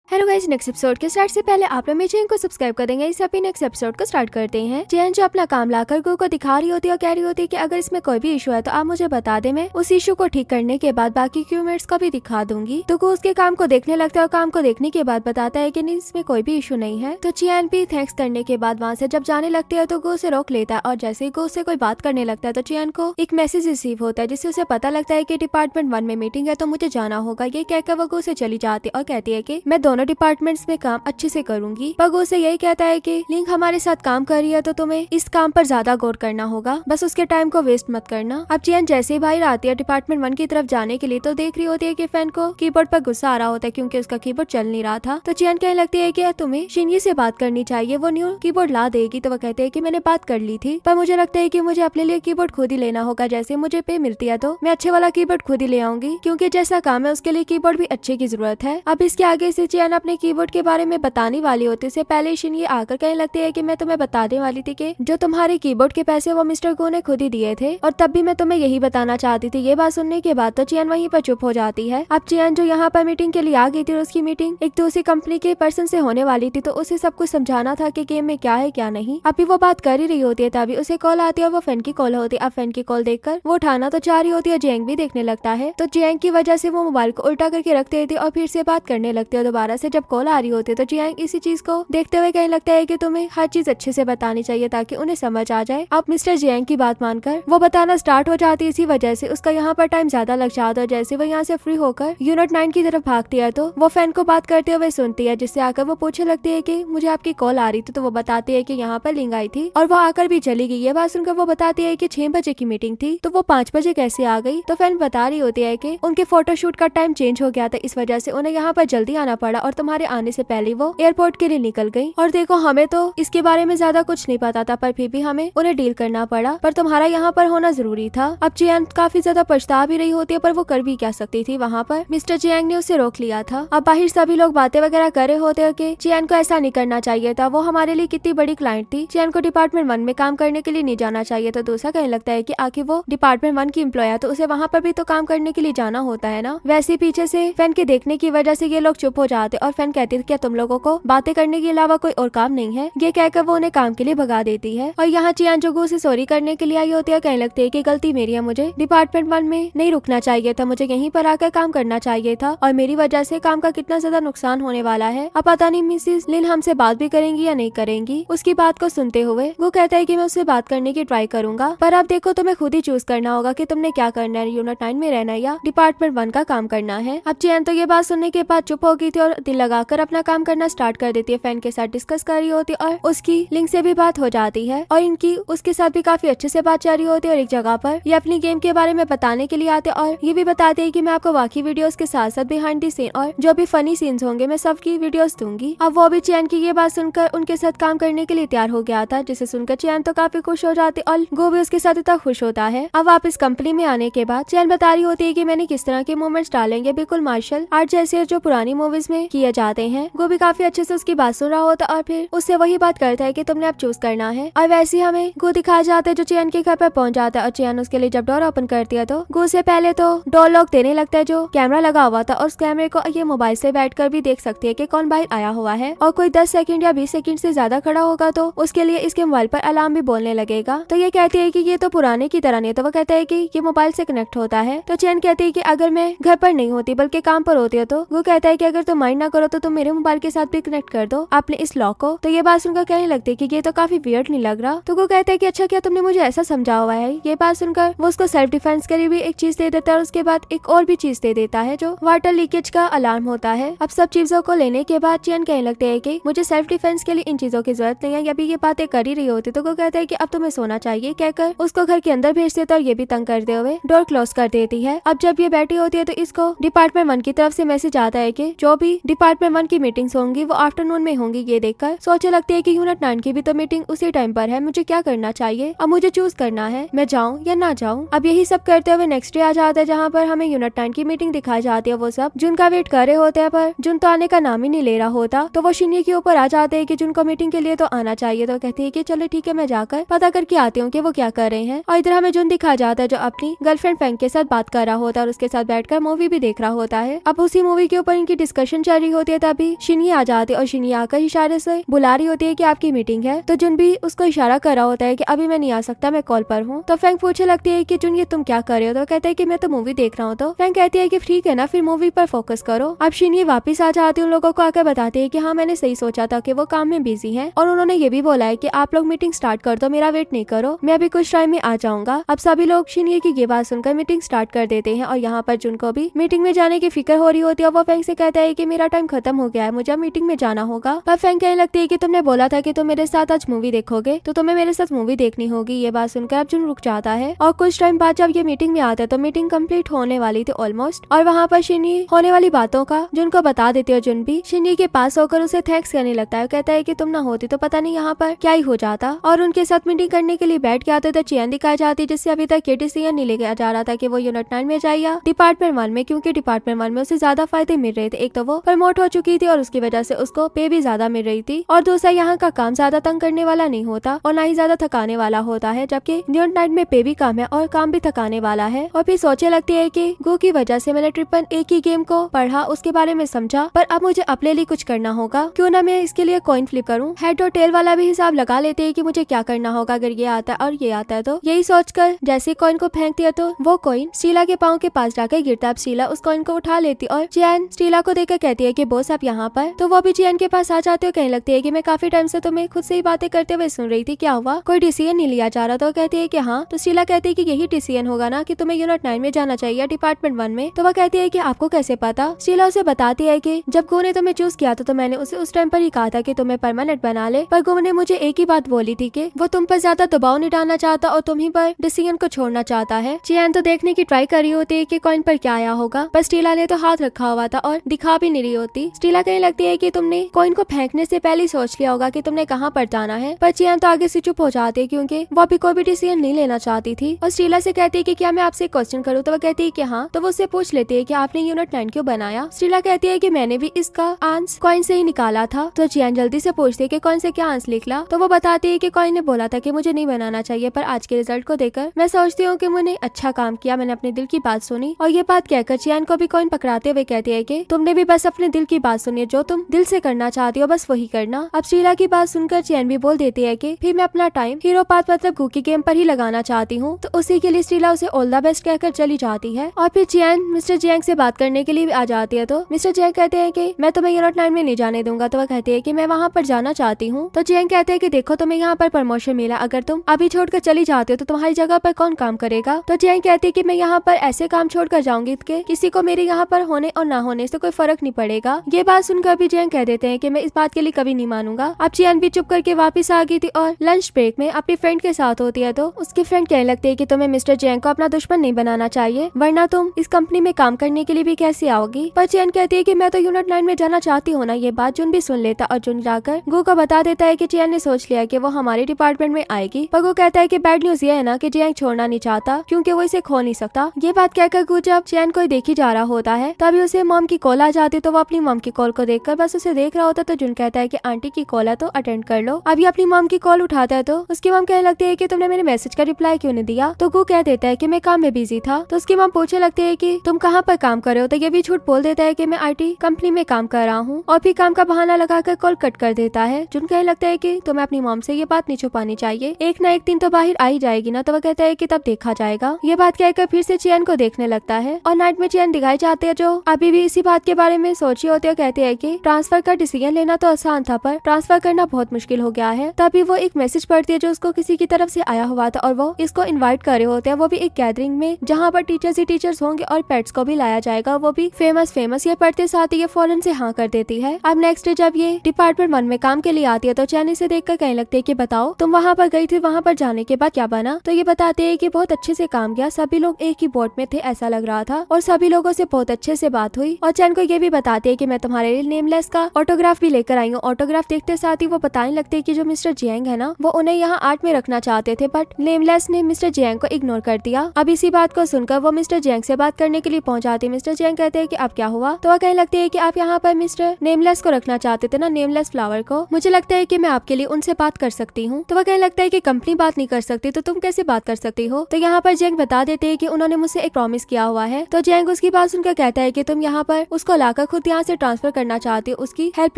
Hello guys, next episode के start से पहले आप लोग मेरे चैनल को सब्सक्राइब कर देंगे। इस अभी नेक्स्ट एपिसोड को स्टार्ट करते हैं। जैन जो अपना काम लाकर गो को दिखा रही होती है और कह रही होती है कि अगर इसमें कोई भी इशू है तो आप मुझे बता दे, मैं उस इशू को ठीक करने के बाद बाकी क्यूमेट्स को भी दिखा दूंगी। तो गो उसके काम को देखने लगता है और काम को देखने के बाद बताता है कि नहीं, इसमें कोई भी इशू नहीं है। तो चियान भी थैंक्स करने के बाद वहाँ से जब जाने लगते हैं तो गो उसे रोक लेता है और जैसे ही गो उससे कोई बात करने लगता है तो चियान को एक मैसेज रिसीव होता है जिससे उसे पता लगता है कि डिपार्टमेंट 1 में मीटिंग है तो मुझे जाना होगा। ये कहकर वो गो से चली जाती है और कहती है कि मैं दोनों डिपार्टमेंट्स में काम अच्छे से करूंगी। पगो से यही कहता है कि लिंक हमारे साथ काम कर रही है तो तुम्हें इस काम पर ज्यादा गौर करना होगा, बस उसके टाइम को वेस्ट मत करना। अब चियान जैसे ही बाहर आती है डिपार्टमेंट 1 की तरफ जाने के लिए तो देख रही होती है कि फैन को कीबोर्ड पर गुस्सा आ रहा होता है क्योंकि उसका कीबोर्ड चल नहीं रहा था। तो चियान कहने लगती है कि तुम्हें शिनगी से बात करनी चाहिए, वो न्यू कीबोर्ड ला देगी। तो वो कहते हैं कि मैंने बात कर ली थी पर मुझे लगता है कि मुझे अपने लिए कीबोर्ड खुद ही लेना होगा, जैसे मुझे पे मिलती है तो मैं अच्छे वाला कीबोर्ड खुद ही ले आऊंगी क्योंकि जैसा काम है उसके लिए कीबोर्ड भी अच्छे की जरूरत है। अब इसके आगे से चियान अपने कीबोर्ड के बारे में बताने वाली होती है। पहले शिनगी आकर कहने लगती है कि मैं तुम्हें बताने वाली थी कि जो तुम्हारे कीबोर्ड के पैसे वो मिस्टर गो ने खुद ही दिए थे और तब भी मैं तुम्हें यही बताना चाहती थी। ये बात सुनने के बाद तो चियान वहीं पर चुप हो जाती है। अब चियान जो यहाँ पर मीटिंग के लिए आ गई थी और उसकी मीटिंग एक दूसरी कंपनी के पर्सन से होने वाली थी तो उसे सब कुछ समझाना था कि गेम में क्या है क्या नहीं। अभी वो बात कर ही रही होती है तभी उसे कॉल आती है और वो फैन की कॉल होती है। अब फैन की कॉल देखकर वो उठाना तो चाह रही होती है, जेंग भी देखने लगता है तो जेंग की वजह से वो मोबाइल को उल्टा करके रख देती है और फिर से बात करने लगती है। दोबारा से जब कॉल आ रही होती है तो जेंग इसी चीज को देखते हुए कहने लगता है कि तुम्हें हर चीज अच्छे से बतानी चाहिए ताकि उन्हें समझ आ जाए। अब मिस्टर जेंग की बात मानकर वो बताना स्टार्ट हो जाती है। इसी वजह से उसका यहाँ पर टाइम ज्यादा लग जाता है। जैसे वो यहाँ से फ्री होकर यूनिट 9 की तरफ भागती है तो वो फैन को बात करते हुए सुनती है, जिससे आकर वो पूछने लगती है कि मुझे आपकी कॉल आ रही थी। तो वो बताती है कि यहाँ पर लिंग आई थी और वो आकर भी चली गई। ये बात सुनकर वो बताती है कि 6 बजे की मीटिंग थी तो वो 5 बजे कैसे आ गई। तो फैन बता रही होती है कि उनके फोटोशूट का टाइम चेंज हो गया था, इस वजह से उन्हें यहाँ पर जल्दी आना पड़ा और तुम्हारे आने से पहले वो एयरपोर्ट के लिए निकल गई। और देखो हमें तो इसके बारे में ज्यादा कुछ नहीं पता था पर फिर भी हमें उन्हें डील करना पड़ा, पर तुम्हारा यहाँ पर होना जरूरी था। अब चियान काफी ज्यादा पछता भी रही होती है पर वो कर भी क्या सकती थी, वहाँ पर मिस्टर चियांग ने उसे रोक लिया था। अब बाहर सभी लोग बातें वगैरह कर रहे होते हैं कि चियान को ऐसा नहीं करना चाहिए था, वो हमारे लिए कितनी बड़ी क्लाइंट थी, चियान को डिपार्टमेंट 1 में काम करने के लिए नहीं जाना चाहिए। तो दूसरा कहने लगता है कि आखिर वो डिपार्टमेंट 1 की एम्प्लॉय है तो उसे वहाँ पर भी तो काम करने के लिए जाना होता है ना। वैसे पीछे से फैन के देखने की वजह से ये लोग चुप हो जाते और फैन कहती थी क्या तुम लोगों को बातें करने के अलावा कोई और काम नहीं है। ये कहकर वो उन्हें काम के लिए भगा देती है और यहाँ चियान जो गो से सॉरी करने के लिए आई होती है, कहने लगती है कि गलती मेरी है, मुझे डिपार्टमेंट 1 में नहीं रुकना चाहिए था, मुझे यहीं पर आकर काम करना चाहिए था और मेरी वजह से काम का कितना ज्यादा नुकसान होने वाला है। अब पता नहीं मिसेस लिन हमसे बात भी करेंगी या नहीं करेंगी। उसकी बात को सुनते हुए वो कहता है कि मैं उससे बात करने की ट्राई करूंगा पर अब देखो तुम्हें खुद ही चूज करना होगा कि तुमने क्या करना है, यूनिट 9 में रहना है या डिपार्टमेंट 1 का काम करना है। अब चियान तो ये बात सुनने के बाद चुप हो गई थी और दिल लगाकर अपना काम करना स्टार्ट कर देती है। फैन के साथ डिस्कस कर रही होती और उसकी लिंक से भी बात हो जाती है और इनकी उसके साथ भी काफी अच्छे से बात रही होती है। और एक जगह पर ये अपनी गेम के बारे में बताने के लिए आते और ये भी बताते हैं कि मैं आपको बाकी वीडियोस के साथ साथ बिहाइंड द सीन और जो भी फनी सीन्स होंगे मैं सबकी वीडियोस दूंगी। अब वो भी चियान की ये बात सुनकर उनके साथ काम करने के लिए तैयार हो गया था, जिसे सुनकर चियान तो काफी खुश हो जाती और गो भी उसके साथ इतना खुश होता है। अब वापस कंपनी में आने के बाद चियान बता रही होती है कि मैंने किस तरह के मूवमेंट्स डालेंगे, बिल्कुल मार्शल आर्ट जैसे जो पुरानी मूवीज में किए जाते हैं। गो भी काफी अच्छे से उसकी बात सुन रहा होता और फिर उससे वही बात करता है कि तुमने अब चूज करना है। और वैसे हमें गो दिखाया जाता है जो चियान के घर पर पहुंच जाता है और चियान उसके लिए जब डोर ओपन करती है तो गो से पहले तो डोर लॉक देने लगता है जो कैमरा लगा हुआ था और उस कैमरे को ये मोबाइल से बैठकर भी देख सकती है कि कौन बाहर आया हुआ है और कोई 10 सेकंड या 20 सेकंड से ज्यादा खड़ा होगा तो उसके लिए इसके मोबाइल पर अलार्म भी बोलने लगेगा। तो ये कहती है कि ये तो पुराने की तरह नहीं है, तो वो कहता है कि ये मोबाइल से कनेक्ट होता है। तो चियान कहती है कि अगर मैं घर पर नहीं होती बल्कि काम पर होती है तो वो कहता है कि अगर तुम माइंड ना करो तो तुम मेरे मोबाइल के साथ भी कनेक्ट कर दो अपने इस लॉक को। तो ये बात सुनकर कहने लगती है कि ये तो काफी वियर्ड नहीं लग रहा। तो वो कहता है कि अच्छा क्या तुमने मुझे ऐसा समझा हुआ है। ये बात सुनकर वो उसको सेल्फ डिफेंस के लिए भी एक चीज दे देता है और उसके बाद एक और भी चीज दे देता है जो वाटर लीकेज का अलार्म होता है। अब सब चीजों को लेने के बाद चियान कहने लगते हैं कि मुझे सेल्फ डिफेंस के लिए इन चीजों की जरूरत नहीं है, अभी ये बातें कर ही रही होती तो वो कहता है कि अब तुम्हें सोना चाहिए कहकर उसको घर के अंदर भेज देता और ये भी तंग करते हुए डोर क्लोज कर देती है। अब जब ये बैठी होती है तो इसको डिपार्टमेंट 1 की तरफ से मैसेज आता है कि जो भी डिपार्टमेंट 1 की मीटिंग्स होंगी वो आफ्टरनून में होंगी। ये देखकर सोचने लगती है कि यूनिट 9 की भी तो मीटिंग उसी टाइम पर है, मुझे क्या करना चाहिए, अब मुझे चूज करना है मैं जाऊं या ना जाऊं। अब यही सब करते हुए नेक्स्ट डे आ जाता है जहाँ पर हमें यूनिट 9 की मीटिंग दिखाई जाती है। वो सब जुन का वेट कर रहे होते हैं पर जुन तो आने का नाम ही नहीं ले रहा होता। तो वो शिन्नी के ऊपर आ जाते हैं कि जुन को मीटिंग के लिए तो आना चाहिए। तो कहती है कि चलो ठीक है मैं जाकर पता करके आती हूँ कि वो क्या कर रहे हैं। और इधर हमें जुन दिखा जाता है जो अपनी गर्लफ्रेंड फैंग के साथ बात कर रहा होता है और उसके साथ बैठकर मूवी भी देख रहा होता है। अब उसी मूवी के ऊपर इनकी डिस्कशन चल कर रही होती है तभी शिनी आ जाती है और शिनी आकर इशारे से बुला रही होती है कि आपकी मीटिंग है। तो जुन भी उसको इशारा कर रहा होता है कि अभी मैं नहीं आ सकता, मैं कॉल पर हूँ। तो फैंग पूछने लगती है कि जुन ये तुम क्या कर रहे हो? तो कहते हैं कि मैं तो मूवी देख रहा हूँ। तो फैंग कहती है कि ठीक है ना, फिर मूवी पर फोकस करो। अब शिनी वापस आ जाती है, उन लोगों को आकर बताती है कि हाँ मैंने सही सोचा था कि वो काम में बिजी है और उन्होंने ये भी बोला है कि आप लोग मीटिंग स्टार्ट कर दो, मेरा वेट नहीं करो, मैं अभी कुछ टाइम में आ जाऊंगा। अब सभी लोग शिनी की ये बात सुनकर मीटिंग स्टार्ट कर देते हैं और यहाँ पर जुन को भी मीटिंग में जाने की फिक्र हो रही होती है। वो फैंग से कहता है कि मेरा टाइम खत्म हो गया है, मुझे मीटिंग में जाना होगा। पर फैंग कहने लगती है कि तुमने बोला था कि तुम मेरे साथ आज मूवी देखोगे, तो तुम्हें मेरे साथ मूवी देखनी होगी। ये बात सुनकर अब जुन रुक जाता है और कुछ टाइम बाद जब ये मीटिंग में आता है तो मीटिंग कंप्लीट होने वाली थी ऑलमोस्ट, और वहाँ पर शिनी होने वाली बातों का जुन को बता देती है। जुन भी शिनी के पास होकर उसे थैंक्स करने लगता है, कहता है कि तुम ना होती तो पता नहीं यहाँ पर क्या ही हो जाता। और उनके साथ मीटिंग करने के लिए बैठ के आते तो चियन दिखाई जाती है, जिससे अभी तक ये डिसीजन नहीं लेके जा रहा था कि वो यूनिट 9 में जाए या डिपार्टमेंट 1 में, क्योंकि डिपार्टमेंट 1 में उसे ज्यादा फायदे मिल रहे थे। एक तो वो प्रमोट हो चुकी थी और उसकी वजह से उसको पे भी ज्यादा मिल रही थी, और दूसरा यहाँ का काम ज्यादा तंग करने वाला नहीं होता और ना ही ज्यादा थकाने वाला होता है, जबकि यूनिट 9 में पे भी कम है और काम भी थकाने वाला है। और फिर सोचने लगती है कि गो की वजह से मैंने ट्रिपल ए की गेम को पढ़ा, उसके बारे में समझा, पर अब मुझे अपने लिए कुछ करना होगा, क्यों ना मैं इसके लिए कॉइन फ्लिप करूं। हेड और टेल वाला भी हिसाब लगा लेते हैं कि मुझे क्या करना होगा अगर ये आता है और ये आता है। तो यही सोचकर जैसे कॉइन को फेंकती है तो वो कॉइन स्टीला के पाँव के पास जाकर गिरता है। स्टीला उस कॉइन को उठा लेती और चियन स्टीला को देखकर कहती है कि बॉस आप यहाँ पर। तो वो भी चियन के पास आ जाते हो, कहने लगती है कि मैं काफी टाइम से तुम्हें खुद से ही बातें करते हुए सुन रही थी, क्या हुआ, कोई डिसीजन नहीं लिया जा रहा? तो कहती है कि हाँ। तो स्टीला कहती है कि यही डिसीजन होगा ना कि तुम्हें यूनिट 9 में जाना चाहिए या डिपार्टमेंट 1 में। तो वह कहती है कि आपको कैसे पता? स्टीला उसे बताती है कि जब गो ने तुम्हें चूज किया था तो मैंने उसे उस टाइम पर ही कहा था कि तुम्हें परमानेंट बना ले, पर गो ने मुझे एक ही बात बोली थी कि वो तुम पर ज्यादा दबाव नहीं डालना चाहता और तुम ही पर डिसीजन को छोड़ना चाहता है। चियन तो देखने की ट्राई कर रही होती है कि कॉइन पर क्या आया होगा, पर स्टीला ने तो हाथ रखा हुआ था और दिखा भी नहीं रही होती। स्टीला कहने लगती है कि तुमने कॉइन को फेंकने से पहले ही सोच लिया होगा कि तुमने कहाँ पर जाना है, पर चियन तो आगे से चुप हो जाती है क्योंकि वो अभी कोई भी डिसीजन नहीं लेना चाहती थी। और स्टीला से कहती है कि क्या मैं आपसे एक क्वेश्चन करूँ? तो वो कहती है कि हाँ। तो वो उससे पूछ लेती है कि आपने यूनिट 9 क्यों बनाया? स्टीला कहती है कि मैंने भी इसका आंसर कॉइन से ही निकाला था। तो चियन जल्दी से पूछती है कि कॉइन से क्या आंसर निकला? तो वो बताती है कि कॉइन ने बोला था कि मुझे नहीं बनाना चाहिए, पर आज के रिजल्ट को देखकर मैं सोचती हूँ कि मैंने अच्छा काम किया, मैंने अपने दिल की बात सुनी। और ये बात कहकर चियन को भी कॉइन पकड़ाते हुए कहती है कि तुमने भी बस अपने दिल की बात सुनी, जो तुम दिल से करना चाहती हो बस वही करना। अब स्टीला की बात सुनकर चियन भी बोल देती है कि फिर मैं अपना टाइम हीरो पाथ मतलब गो की गेम पर ही लगाना चाहती हूँ। तो उसी के लिए स्टीला उसे ऑल द बेस्ट कहकर चली जाती है। और फिर चियन मिस्टर जियांग से बात करने के लिए आ जाती है। तो मिस्टर जियांग कहते हैं कि मैं तुम्हें यूनिट 9 में नहीं जाने दूंगा। तो वह कहती है कि मैं वहाँ पर जाना चाहती हूँ। तो जियांग कहते हैं कि देखो तुम्हें यहाँ पर प्रमोशन मिला, अगर तुम अभी छोड़कर चली जाती हो तो तुम्हारी जगह पर कौन काम करेगा? तो जियांग कहती है कि मैं यहाँ पर ऐसे काम छोड़कर जाऊंगी कि किसी को मेरे यहाँ पर होने और ना होने से कोई फर्क नहीं पड़ेगा। ये बात सुनकर भी जियांग कह देते हैं कि मैं इस बात के लिए कभी नहीं मानूंगा। अब जियांग भी चुप करके वापस आ गई थी और लंच ब्रेक में अपनी फ्रेंड के साथ होती है। तो उसकी फ्रेंड कहने लगती है कि तुम्हें मिस्टर जियांग को अपना दुश्मन नहीं बनाना चाहिए, वरना तुम इस कंपनी में काम करने के लिए भी कैसे आओगी? पर जियांग कहती है कि मैं तो यूनिट 9 में जाना चाहती हूँ ना। ये बात जुन भी सुन लेता और जुन जाकर गो को बता देता है कि जियांग ने सोच लिया कि वो हमारे डिपार्टमेंट में आएगी। पर गो कहता है कि बैड न्यूज ये है ना कि जियांग छोड़ना नहीं चाहता क्योंकि वो इसे खो नहीं सकता। ये बात कहकर गो जब जियांग को देखी जा रहा होता है तभी उसे मॉम की कॉल आ जाती, तो वो अपनी मॉम की कॉल को देखकर बस उसे देख रहा होता। तो जुन कहता है कि आंटी की कॉल है तो अटेंड कर लो। अभी अपनी मॉम की कॉल उठाता है तो उसकी मॉम कहने लगती है कि तुमने मेरे मैसेज का रिप्लाई क्यों नहीं दिया? तो गो कह देता है कि मैं काम में बिजी था। तो उसकी मॉम पूछने लगती है कि तुम कहाँ पर काम कर रहे हो? तो ये भी झूठ बोल देता है कि मैं IT कंपनी में काम कर रहा हूँ और फिर काम का बहाना लगाकर कॉल कट कर देता है। जुन कहने लगता है कि तुम्हें अपनी मॉम से ये बात नहीं छुपानी चाहिए, एक ना एक दिन तो बाहर आ ही जाएगी ना। तो वह कहता है कि तब देखा जाएगा। ये बात कहकर फिर से चियन को देखने लगता है और नाइट में चियन दिखाई जाते हैं जो अभी भी इसी बात के बारे में सोची होती है। कहते हैं कि ट्रांसफर का डिसीजन लेना तो आसान था पर ट्रांसफर करना बहुत मुश्किल हो गया है। तभी वो एक मैसेज पढ़ती है जो उसको किसी की तरफ से आया हुआ था और वो इसको इनवाइट कर रहे होते हैं, वो भी एक गैदरिंग में जहाँ पर टीचर्स ही टीचर्स होंगे और पेट्स को भी लाया जाएगा, वो भी फेमस। ये पढ़ते साथ ही ये फौरन से हाँ कर देती है। अब नेक्स्ट डे जब ये डिपार्टमेंट 1 में काम के लिए आती है तो चैनी से देखकर कहने लगती है कि बताओ तुम वहाँ पर गई थी, वहाँ पर जाने के बाद क्या बना? तो ये बताते हैं कि बहुत अच्छे से काम किया, सभी लोग एक ही बोट में थे ऐसा लग रहा था और सभी लोगों से बहुत अच्छे से बात हुई। और चैन को ये भी बताते हैं कि मैं तुम्हारे लिए नेमलेस का ऑटोग्राफ भी लेकर आई हूँ। ऑटोग्राफ देखते साथ ही वो बताने लगते हैं कि जो मिस्टर जियांग है ना वो उन्हें यहाँ आर्ट में रखना चाहते थे, बट नेमलेस ने मिस्टर जियांग को इग्नोर कर दिया। अब इसी बात को सुनकर वो मिस्टर जियांग से बात करने के लिए पहुंच जाती है। मिस्टर जियांग कहते हैं कि अब क्या हुआ? तो वह कहने लगते हैं कि आप यहाँ पर मिस्टर नेमलेस को रखना चाहते थे ना, नेमलेस फ्लावर को। मुझे लगता है कि मैं आपके लिए उनसे बात कर सकती हूँ। तो वह कहने लगता है कि कंपनी बात नहीं कर सकती तो तुम कैसे बात कर सकती हो? तो यहाँ पर जियांग बता देते हैं कि उन्होंने मुझसे एक प्रॉमिस किया हुआ है। तो जियांग उसकी बात सुनकर कहता है कि तुम यहाँ पर उसको लाकर खुद तुरंत यहाँ से ट्रांसफर करना चाहती हूँ उसकी हेल्प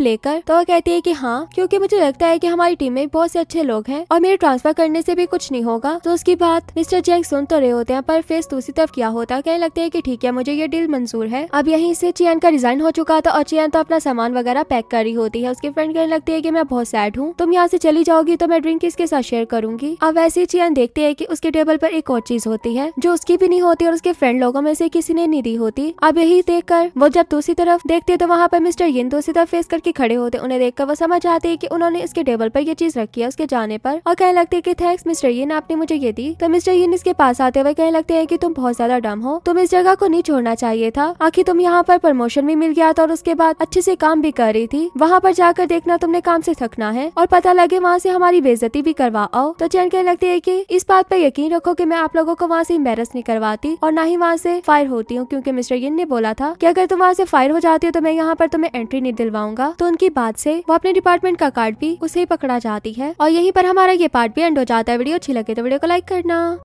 लेकर। तो वो कहती है कि हाँ, क्योंकि मुझे लगता है कि हमारी टीम में बहुत से अच्छे लोग हैं और मेरे ट्रांसफर करने से भी कुछ नहीं होगा। तो उसकी बात मिस्टर जैंग सुन तो रहे होते हैं, पर फेस दूसरी तरफ क्या होता है, कहने लगते हैं कि ठीक है, मुझे ये डील मंजूर है। अब यहीं से चियान का रिजाइन हो चुका था और चियान तो अपना सामान वगैरह पैक कर रही होती है। उसकी फ्रेंड कहने लगती है कि मैं बहुत सैड हूँ, तुम यहाँ से चली जाओगी तो मैं ड्रिंक किसके साथ शेयर करूंगी। अब वैसे ही चियान देखती है कि उसके टेबल पर एक और चीज होती है जो उसकी भी नहीं होती और उसके फ्रेंड लोगों में से किसी ने नहीं दी होती। अब यही देखकर वो जब दूसरी तरफ देखते तो वहाँ पर मिस्टर यिन दूसरी तरफ फेस करके खड़े होते। उन्हें देखकर वो समझ आते हैं कि उन्होंने इसके टेबल पर ये चीज रखी है उसके जाने पर, और कहने लगते हैं कि थैंक्स मिस्टर यिन, आपने मुझे ये दी। तो मिस्टर यिन इसके पास आते हुए कहने लगते हैं कि तुम बहुत ज्यादा डम हो, तुम इस जगह को नहीं छोड़ना चाहिए था। आखिर तुम यहाँ पर प्रमोशन भी मिल गया था और उसके बाद अच्छे से काम भी कर रही थी, वहाँ पर जाकर देखना तुमने काम से थकना है और पता लगे वहाँ से हमारी बेइज्जती भी करवा आओ। तो चैन कहने लगती है कि इस बात पर यकीन रखो कि मैं आप लोगों को वहाँ से एम्बैरस नहीं करवाती और ना ही वहाँ से फायर होती हूँ, क्योंकि मिस्टर यिन ने बोला था कि अगर तुम वहाँ से फायर हो जाती हो तो मैं यहाँ पर तुम्हें एंट्री नहीं दिलवाऊंगा। तो उनकी बात से वो अपने डिपार्टमेंट का कार्ड भी उसे ही पकड़ा जाती है और यहीं पर हमारा ये पार्ट भी एंड हो जाता है। वीडियो अच्छी लगे तो वीडियो को लाइक करना।